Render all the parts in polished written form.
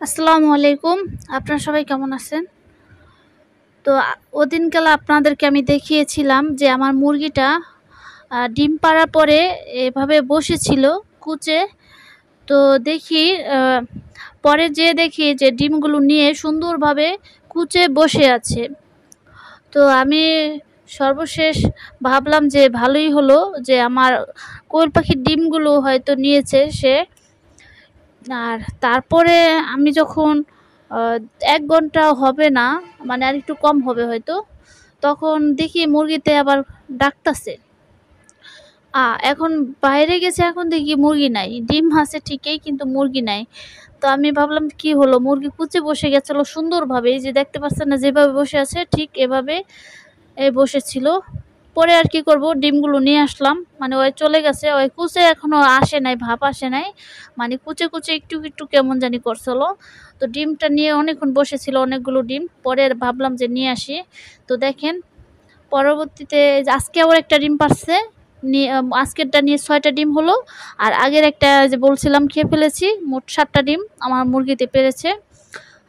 আসসালামু আলাইকুম। আপনারা সবাই কেমন আছেন? তো ওদিনকালে আপনাদেরকে আমি দেখিয়েছিলাম যে আমার মুরগিটা ডিম পাড়ার পরে এভাবে বসেছিল কুঁচে। তো দেখি আ পরে যেয়ে দেখি যে ডিমগুলো নিয়ে সুন্দরভাবে কুঁচে বসে আছে। তো আমি সর্বশেষ ভাবলাম যে ভালোই হলো যে আমার কোয়েল পাখির ডিমগুলো হয়তো নিয়েছে সে। আর তারপরে আমি যখন আ ১ ঘন্টাও হবে না, মানে আরেকটু কম হবে হয়তো। তখন দেখি মুরগিতে আবার ডাকতাছে। এখন বাইরে গেছে, এখন দেখি মুরগি নাই। ডিম আছে ঠিকই কিন্তু মুরগি নাই। তো আমি ভাবলাম কি হলো? মুরগি কুঁচে বসে গেছিল সুন্দরভাবে। এই যে দেখতে পাচ্ছেন না যেভাবে বসে আছে ঠিক এভাবে বসেছিল। পরে আর কি করব, ডিমগুলো নিয়ে আসলাম। মানে ওই চলে গেছে। ওই কুঁচে এখনো আসে নাই, ভাপ আসে নাই। মানে কুঁচে একটু কেমন জানি করছিল। তো ডিমটা নিয়ে অনেকক্ষণ বসেছিল, অনেকগুলো ডিম। পরে ভাবলাম যে নিয়ে আসি। তো দেখেন পরবর্তীতে যে আজকে আবার একটা ডিম পাড়ছে। আজকেরটা নিয়ে ৬ টা ডিম হলো। আর আগের একটা যে বলছিলাম খেয়ে ফেলেছি। মোট ৭ টা ডিম আমার মুরগিতে পেড়েছে।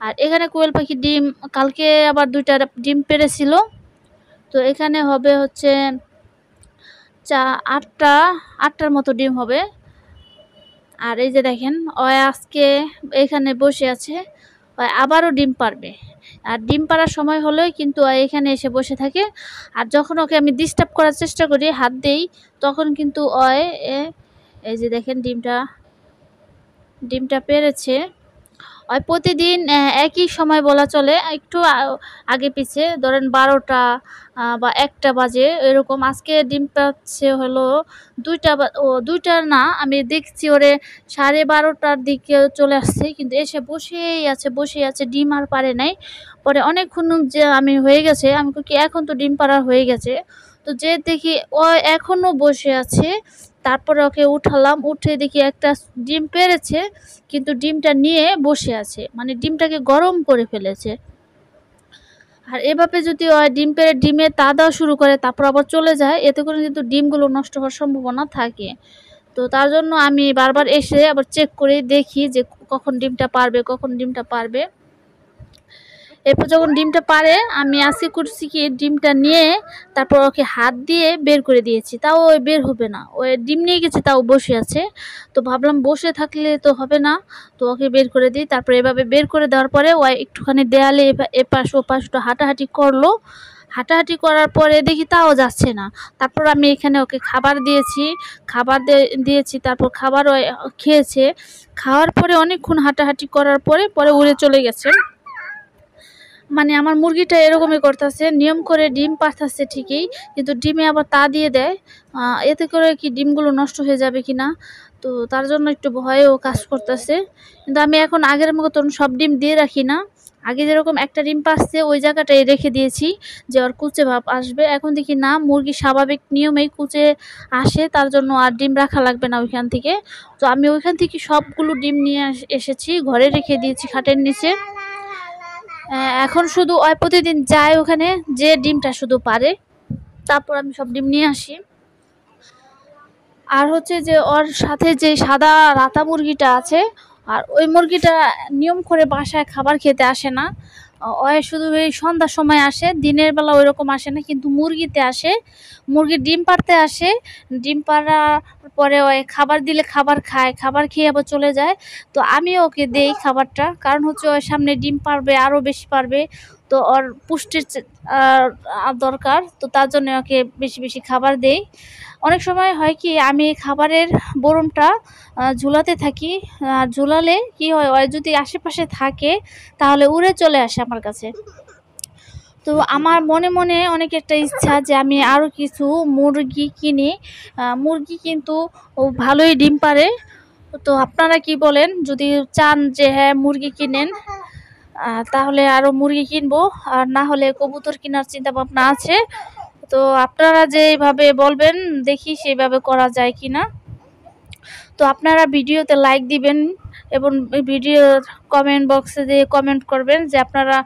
আর এখানে কোয়েল পাখির ডিম কালকে আবার ২ টা ডিম পেড়েছিল। তো এখানে হবে হচ্ছে ৮ টা ৮ টার মতো ডিম হবে। আর এই যে দেখেন আজকে এখানে বসে আছে। আবারও ডিম পাড়বে। আর ডিম পাড়ার সময় হলেই কিন্তু এখানে এসে বসে থাকে। আর যখন ওকে আমি ডিস্টার্ব করার চেষ্টা করি, হাত দেই, তখন কিন্তু এ এই যে দেখেন ডিমটা পেড়েছে। প্রতিদিন একই সময় বলা চলে। একটু আগে পিছে ধরেন ১২টা বা ১টা বাজে এরকম। আজকে ডিম পাড়ছে হলো ২টা ২টা না, আমি দেখছি ওরে ১২:৩০টার দিকে চলে আসছে। কিন্তু এসে বসেই আছে, ডিম আর পাড়ে নাই। পরে অনেকক্ষণ যে আমি হয়ে গেছে, আমি কই কি এখন তো ডিম পাড়া হয়ে গেছে। তো যেয়ে দেখি ও এখনো বসে আছে। তারপরে ওকে উঠালাম, উঠে দেখি একটা ডিম পেড়েছে। কিন্তু ডিমটা নিয়ে বসে আছে। মানে ডিমটাকে গরম করে ফেলেছে। আর এভাবে যদি ডিম পেড়ে ডিমে তা দেওয়া শুরু করে তারপর আবার চলে যায়, এতে করে কিন্তু ডিমগুলো নষ্ট হওয়ার সম্ভাবনা থাকে। তো তার জন্য আমি বারবার এসে আবার চেক করে দেখি যে কখন ডিমটা পারবে। এরপর যখন ডিমটা পাড়ে আমি আজকে করছি কি, ডিমটা নিয়ে তারপর ওকে হাত দিয়ে বের করে দিয়েছি। তাও বের হবে না। ও ডিম নিয়ে গেছে তাও বসে আছে। তো ভাবলাম বসে থাকলে তো হবে না। তো ওকে বের করে দিই। তারপর এভাবে বের করে দেওয়ার পরে ও একটুখানি দেয়ালে এপাশ ওপাশ একটু হাঁটাহাঁটি করলো। হাঁটাহাঁটি করার পরে দেখি তাও যাচ্ছে না। তারপর আমি এখানে ওকে খাবার দিয়েছি। দিয়েছি, তারপর খাবার ও খেয়েছে। খাওয়ার পরে অনেকক্ষণ হাঁটাহাঁটি করার পরে উড়ে চলে গেছে। মানে আমার মুরগিটা এরকমই করতেছে, নিয়ম করে ডিম পাড়তাছে ঠিকই, কিন্তু ডিমে আবার তা দিয়ে দেয়। এতে করে কি ডিমগুলো নষ্ট হয়ে যাবে কিনা, তো তার জন্য একটু ভয়েও কাজ করতেছে। কিন্তু আমি এখন আগের মতন সব ডিম দিয়ে রাখি না। আগে যেরকম একটা ডিম পাড়ছে ওই জায়গাটায় রেখে দিয়েছি যে ওর কুচে ভাব আসবে। এখন দেখি না, মুরগি স্বাভাবিক নিয়মেই কুচে আসে, তার জন্য আর ডিম রাখা লাগবে না ওইখান থেকে। তো আমি ওইখান থেকে সবগুলো ডিম নিয়ে এসেছি, ঘরে রেখে দিয়েছি খাটের নিচে। এখন শুধু প্রতিদিন যায় ওখানে, যে ডিমটা শুধু পারে। তারপর আমি সব ডিম নিয়ে আসি। আর হচ্ছে যে ওর সাথে যে সাদা রাতা মুরগিটা আছে, আর ওই মুরগিটা নিয়ম করে বাসায় খাবার খেতে আসে না। শুধু এই সন্ধ্যার সময় আসে, দিনের বেলা ওইরকম আসে না, কিন্তু মুরগিতে আসে। মুরগির ডিম পাড়তে আসে। ডিম পাড়ার পরে খাবার দিলে খাবার খায়, খাবার খেয়ে আবার চলে যায়। তো আমি ওকে দেই খাবারটা, কারণ হচ্ছে ওর সামনে ডিম পারবে, আরও বেশি পারবে। তো ওর পুষ্টির দরকার, তো তার জন্য ওকে বেশি বেশি খাবার দেই। অনেক সময় হয় কি, আমি খাবারের বরমটা ঝুলাতে থাকি। ঝুলালে কি হয়, ও যদি আশেপাশে থাকে তাহলে উড়ে চলে আসে আমার কাছে। তো আমার মনে মনে অনেক একটা ইচ্ছা যে আমি আরও কিছু মুরগি কিনি। মুরগি কিন্তু ভালোই ডিম পারে। তো আপনারা কি বলেন? যদি চান যে হ্যাঁ মুরগি কিনেন, তাহলে আরও মুরগি কিনবো। আর না হলে কবুতর কেনার চিন্তা ভাবনা আছে। তো আপনারা যেভাবে বলবেন দেখি সেইভাবে করা যায় কিনা। তো আপনারা ভিডিওতে লাইক দিবেন এবং ভিডিওর কমেন্ট বক্সে দিয়ে কমেন্ট করবেন যে আপনারা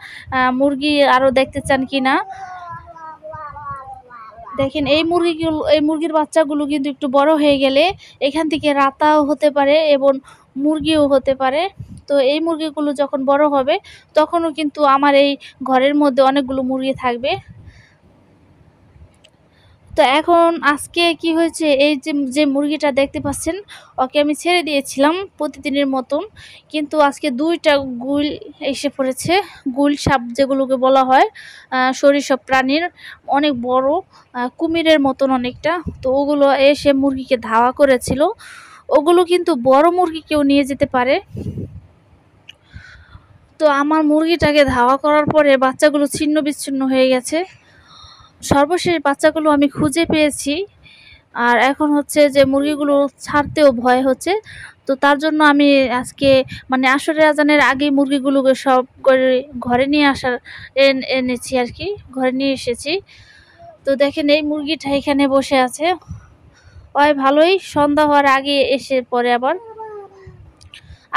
মুরগি আরও দেখতে চান কিনা। দেখেন এই মুরগির বাচ্চাগুলো কিন্তু একটু বড় হয়ে গেলে এখান থেকে রাতাও হতে পারে এবং মুরগিও হতে পারে। তো এই মুরগিগুলো যখন বড় হবে তখনও কিন্তু আমার এই ঘরের মধ্যে অনেকগুলো মুরগি থাকবে। তো এখন আজকে কি হয়েছে, এই যে মুরগিটা দেখতে পাচ্ছেন, ওকে আমি ছেড়ে দিয়েছিলাম প্রতিদিনের মতন, কিন্তু আজকে 2টা গুল এসে পড়েছে। গুল সাপ যেগুলোকে বলা হয়, সরিসৃপ প্রাণীর, অনেক বড়, কুমিরের মতন অনেকটা। তো ওগুলো এসে মুরগিকে ধাওয়া করেছিল। ওগুলো কিন্তু বড় মুরগিকেও নিয়ে যেতে পারে। তো আমার মুরগিটাকে ধাওয়া করার পরে বাচ্চাগুলো ছিন্ন বিচ্ছিন্ন হয়ে গেছে। সর্বশেষ বাচ্চাগুলো আমি খুঁজে পেয়েছি। আর এখন হচ্ছে যে মুরগিগুলো ছাড়তেও ভয় হচ্ছে। তো তার জন্য আমি আজকে মানে আসরের আজানের আগেই মুরগিগুলোকে সব করে ঘরে নিয়ে এনেছি আর কি, ঘরে নিয়ে এসেছি। তো দেখেন এই মুরগিটা এখানে বসে আছে। ওই ভালোই সন্ধ্যা হওয়ার আগে এসে পড়ে আবার।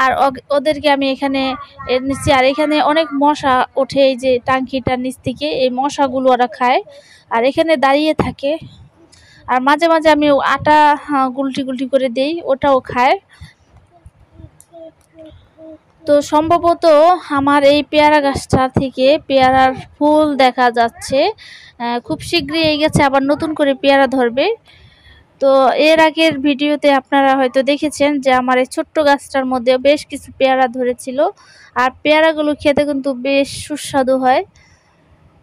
আর ওদেরকে আমি এখানে এনেছি। আর এখানে অনেক মশা ওঠে, এই যে টাঙ্কিটার নিচ থেকে এই মশাগুলো ওরা খায় আর এখানে দাঁড়িয়ে থাকে। আর মাঝে মাঝে আমি আটা গুলটি গুলটি করে দেই, ওটাও খায়। তো সম্ভবত আমার এই পেয়ারা গাছটা থেকে পেয়ারার ফুল দেখা যাচ্ছে। খুব শীঘ্রই গেছে, আবার নতুন করে পেয়ারা ধরবে। তো এর আগের ভিডিওতে আপনারা হয়তো দেখেছেন যে আমার এই ছোট্ট গাছটার মধ্যে বেশ কিছু পেয়ারা ধরেছিল। আর পেয়ারাগুলো খেতে কিন্তু বেশ সুস্বাদু হয়।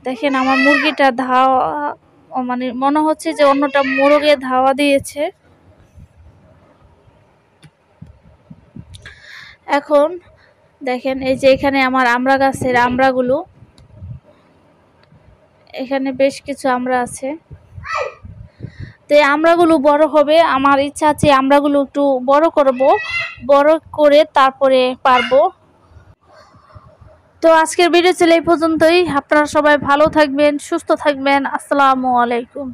দেখেন আমার মুরগিটা ধাওয়া, মানে মনে হচ্ছে যে অন্যটা মোরগে ধাওয়া দিয়েছে। এখন দেখেন এই যে এখানে আমার আমড়া গাছের আমড়াগুলো, এখানে বেশ কিছু আমড়া আছে। তো এই আমড়াগুলো বড় হবে, আমার ইচ্ছা আছে আমড়াগুলো একটু বড় করব, বড় করে তারপরে পারবো। তো আজকের ভিডিও ছিল এই পর্যন্তই। আপনারা সবাই ভালো থাকবেন, সুস্থ থাকবেন। আসসালামু আলাইকুম।